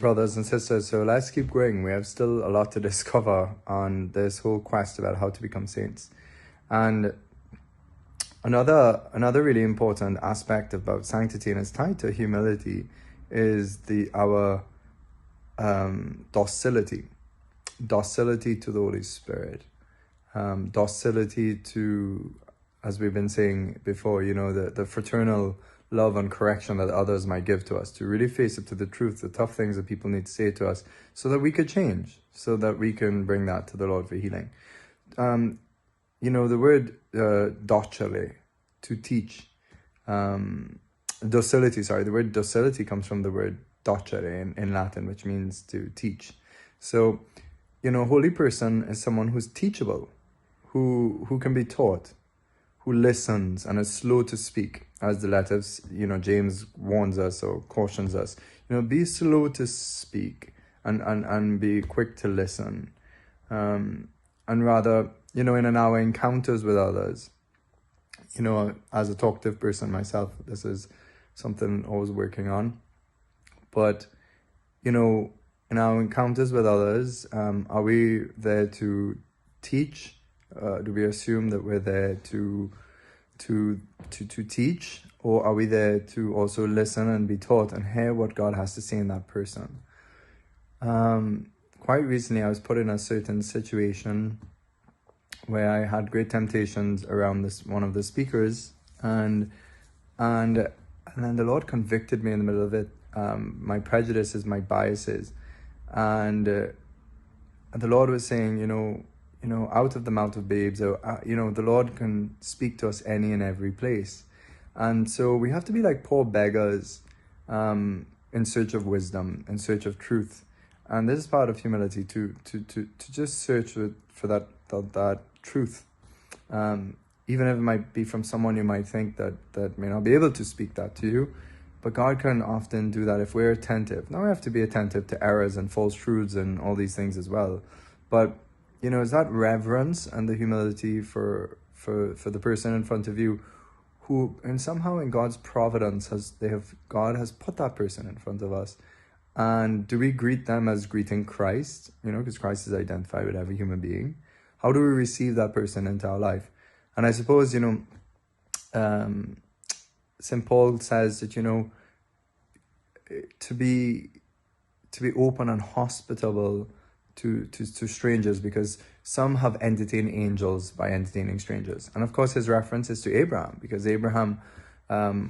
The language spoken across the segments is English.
brothers and sisters. So let's keep going. We have still a lot to discover on this whole quest about how to become saints. And another really important aspect about sanctity, and it's tied to humility, is our docility to the Holy Spirit, docility to, as we've been saying before, the fraternal love and correction that others might give to us, to really face up to the truth, the tough things that people need to say to us, so that we could change, so that we can bring that to the Lord for healing. The word docere, to teach, docility, the word docility comes from the word docere in Latin, which means to teach. So, holy person is someone who's teachable, who can be taught, who listens and is slow to speak, as the letters, James warns us or cautions us. Be slow to speak and be quick to listen. And rather, in our encounters with others, as a talkative person myself, this is something I was working on. But, in our encounters with others, are we there to teach? Do we assume that we're there to teach, or are we there to also listen and be taught and hear what God has to say in that person? Quite recently, I was put in a certain situation where I had great temptations around one of the speakers, and then the Lord convicted me in the middle of it. My prejudices, my biases, and the Lord was saying, out of the mouth of babes, the Lord can speak to us any and every place. And so we have to be like poor beggars, in search of wisdom, in search of truth. And this is part of humility, to just search for that truth. Even if it might be from someone you might think that may not be able to speak that to you. But God can often do that if we're attentive. Now we have to be attentive to errors and false truths and all these things as well. But is that reverence and the humility for the person in front of you, who, and somehow in God's providence God has put that person in front of us. And do we greet them as greeting Christ? Because Christ is identified with every human being. How do we receive that person into our life? And I suppose, St. Paul says that, to be open and hospitable to strangers, because some have entertained angels by entertaining strangers. And of course, his reference is to Abraham, because Abraham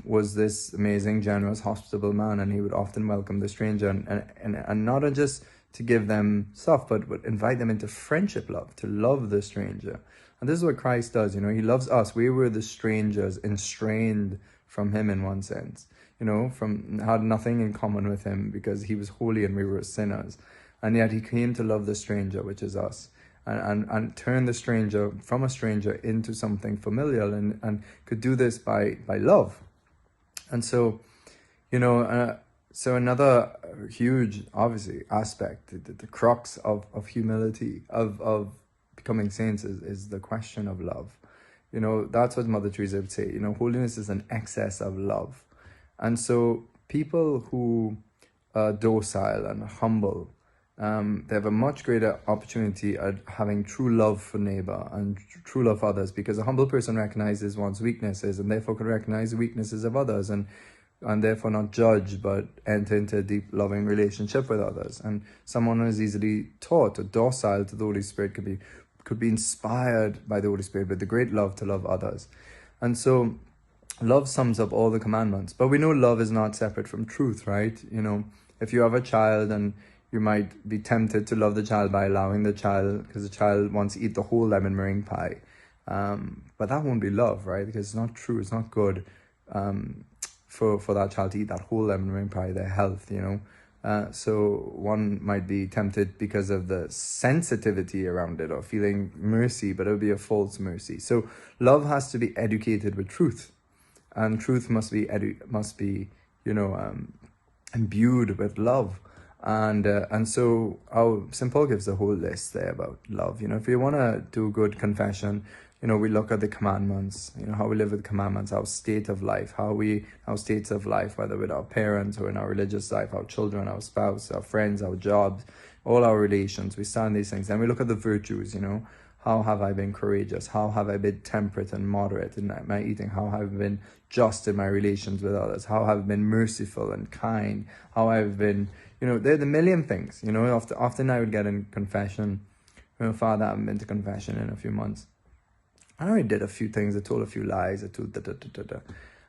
was this amazing, generous, hospitable man, and he would often welcome the stranger, and not just to give them stuff, but would invite them into friendship love, to love the stranger. And this is what Christ does. He loves us. We were the strangers, estranged from him in one sense, had nothing in common with him because he was holy and we were sinners. And yet he came to love the stranger, which is us, and turn the stranger from a stranger into something familial, and could do this by love. And so, so another huge, obviously, aspect, the crux of humility, of becoming saints is the question of love. That's what Mother Teresa would say. Holiness is an excess of love. And so people who are docile and humble, they have a much greater opportunity at having true love for neighbor and true love for others, because a humble person recognizes one's weaknesses and therefore can recognize the weaknesses of others, and therefore not judge, but enter into a deep loving relationship with others. And someone who is easily taught or docile to the Holy Spirit could be inspired by the Holy Spirit with the great love to love others. And so love sums up all the commandments. But we know love is not separate from truth, right? If you have a child, and you might be tempted to love the child by allowing the child, because the child wants to eat the whole lemon meringue pie. But that won't be love, right? Because it's not true, it's not good for that child to eat that whole lemon meringue pie, their health, So one might be tempted because of the sensitivity around it, or feeling mercy, but it would be a false mercy. So love has to be educated with truth, and truth must be imbued with love. And so St. Paul gives a whole list there about love. If you want to do good confession, we look at the commandments, how we live with the commandments, our state of life, our states of life, whether with our parents or in our religious life, our children, our spouse, our friends, our jobs, all our relations. We stand these things. And we look at the virtues, how have I been courageous? How have I been temperate and moderate in my eating? How have I been just in my relations with others? How have I been merciful and kind? How I've been, they're the million things, often I would get in confession, Father, I haven't been to confession in a few months. I already did a few things, I told a few lies, I told da.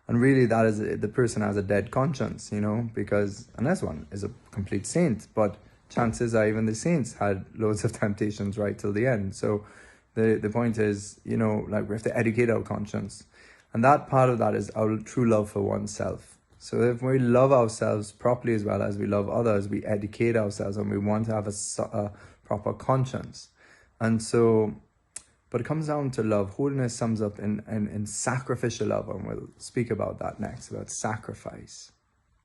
And really that is, the person has a dead conscience, because, unless one is a complete saint, but chances are even the saints had loads of temptations right till the end. So the point is, we have to educate our conscience. And that part of that is our true love for oneself. So if we love ourselves properly as well as we love others, we educate ourselves and we want to have a proper conscience. And so, but it comes down to love. Holiness sums up in sacrificial love, and we'll speak about that next, about sacrifice.